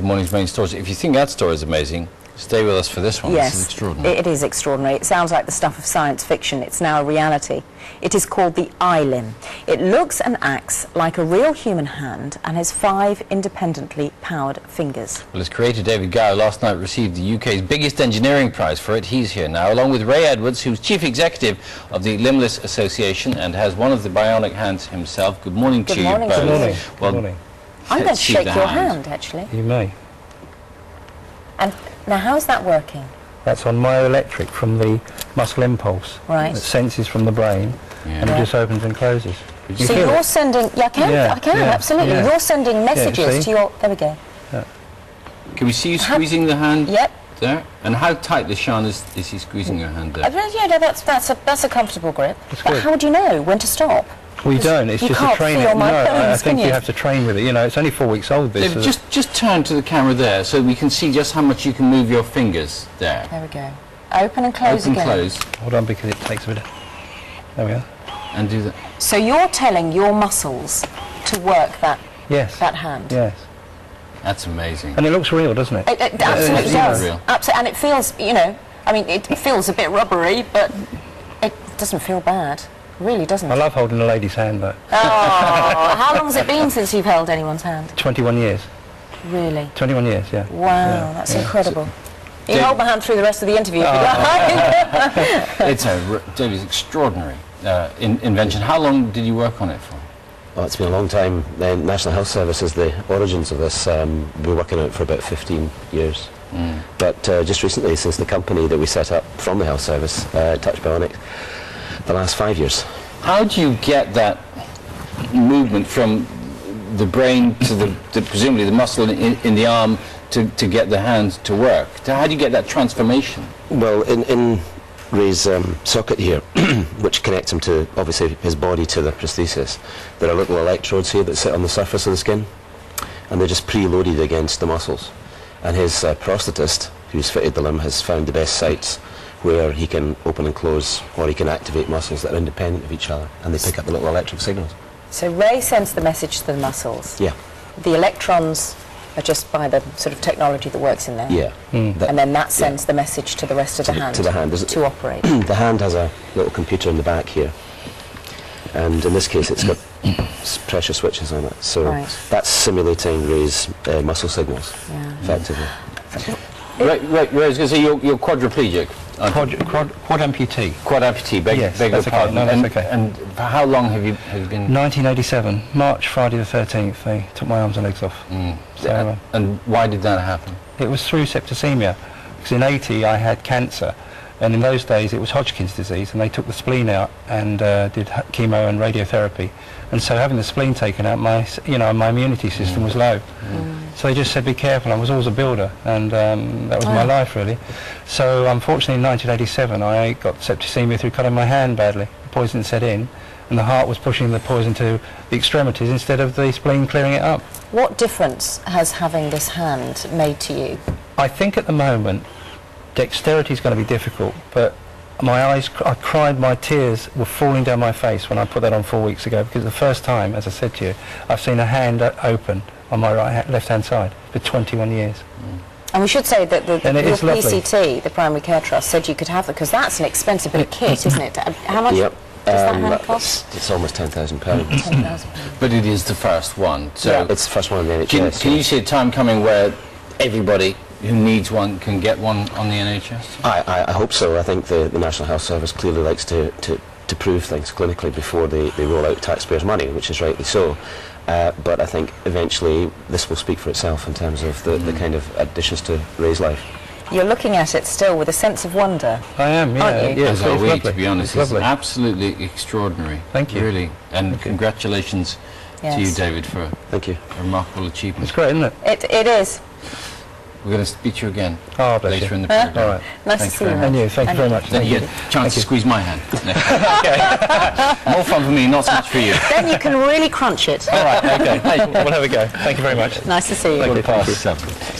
Morning's main stories. If you think that story is amazing, stay with us for this one. Yes, this is extraordinary. it is extraordinary. It sounds like the stuff of science fiction. It's now a reality. It is called the limb. It looks and acts like a real human hand and has 5 independently powered fingers. Well, its creator David Gow last night received the UK's biggest engineering prize for it. He's here now, along with Ray Edwards, who's chief executive of the Limbless Association and has one of the bionic hands himself. Good morning to you both. Good morning. Well, Good morning. I'm going to shake your hand, actually. You may. And now, how's that working? That's on myoelectric from the muscle impulse. Right. It senses from the brain, and it just opens and closes. So you're sending... Yeah, I can, absolutely. Yeah. You're sending messages to your... There we go. Yeah. Can we see you squeezing the hand? Yep. There. And how tight, Sian, is he squeezing your hand there? Yeah, no, that's a comfortable grip. That's but good. how do you know when to stop? We don't. It's you just can't a training. feel my No, I bones, think can you have to train with it. You know, it's only 4 weeks old. This. David, just turn to the camera there, so we can see just how much you can move your fingers there. There we go. Open and close again. Open, close. Hold on, because it takes a bit. There we are. And do that. So you're telling your muscles to work that hand. Yes. That's amazing. And it looks real, doesn't it? It absolutely does. Real. Absolutely, and it feels, you know, I mean, it feels a bit rubbery, but it doesn't feel bad. It really doesn't. I love holding a lady's hand, though. Oh, how long has it been since you've held anyone's hand? 21 years. Really? 21 years, yeah. Wow, that's incredible. You can hold my hand through the rest of the interview if you like. It's David's extraordinary invention. How long did you work on it for? Well, it's been a long time. The National Health Service is the origins of this. We've been working on it for about 15 years. But just recently, since the company that we set up from the Health Service, Touch Bionic, the last 5 years. How do you get that movement from the brain to the presumably the muscle in the arm to get the hand to work? How do you get that transformation? Well, in Ray's socket here, which connects him to, obviously, his body to the prosthesis, there are little electrodes here that sit on the surface of the skin, and they're just preloaded against the muscles. And his prosthetist, who's fitted the limb, has found the best sites where he can open and close, or he can activate muscles that are independent of each other, and they pick up the little electric signals. So Ray sends the message to the muscles. Yeah. The electrons are just by the sort of technology that works in there. Yeah. And then that sends the message to the rest of the hand to operate. The hand has a little computer in the back here, and in this case it's got pressure switches on it, so that's simulating Ray's muscle signals, effectively. Right, I was going to say you're quadriplegic. Quad amputee. Quad amputee, beg your pardon. No, that's okay. And for how long have you been? 1987, March, Friday the 13th, they took my arms and legs off. So, and why did that happen? it was through septicemia, because in 80 I had cancer, and in those days it was Hodgkin's disease, and they took the spleen out and did chemo and radiotherapy, and so having the spleen taken out, my immunity system was low. So they just said be careful. I was always a builder, and that was my life really. So unfortunately in 1987 I got septicemia through cutting my hand badly. The poison set in, and the heart was pushing the poison to the extremities instead of the spleen clearing it up. What difference has having this hand made to you? I think at the moment dexterity is going to be difficult, but my eyes, I cried, my tears were falling down my face when I put that on 4 weeks ago, because the first time, as I said to you, I've seen a hand open on my left-hand side for 21 years. And we should say that the PCT, the Primary Care Trust, said you could have it, because that's an expensive bit of kit, isn't it? How much does that hand cost? It's almost £10,000. £10,000. But it is the first one. So it's the first one in the NHS. Can you see a time coming where everybody who needs one can get one on the NHS? I hope so. I think the National Health Service clearly likes to prove things clinically before they roll out taxpayers' money, which is rightly so. But I think eventually this will speak for itself in terms of the kind of additions to Ray's life. You're looking at it still with a sense of wonder. I am, aren't you? Yeah, As are we, to be honest. It's lovely. Absolutely extraordinary. Thank you. Really. And congratulations to you, David, for a remarkable achievement. It's great, isn't it? It is. We're going to speak to you again later in the program. All right. Nice to see you. And you, thank you very much. Then you get a chance to squeeze my hand. More fun for me, not so much for you. Then you can really crunch it. All right, okay. We'll have a go. Thank you very much. Nice to see you. Thank you. Past 7.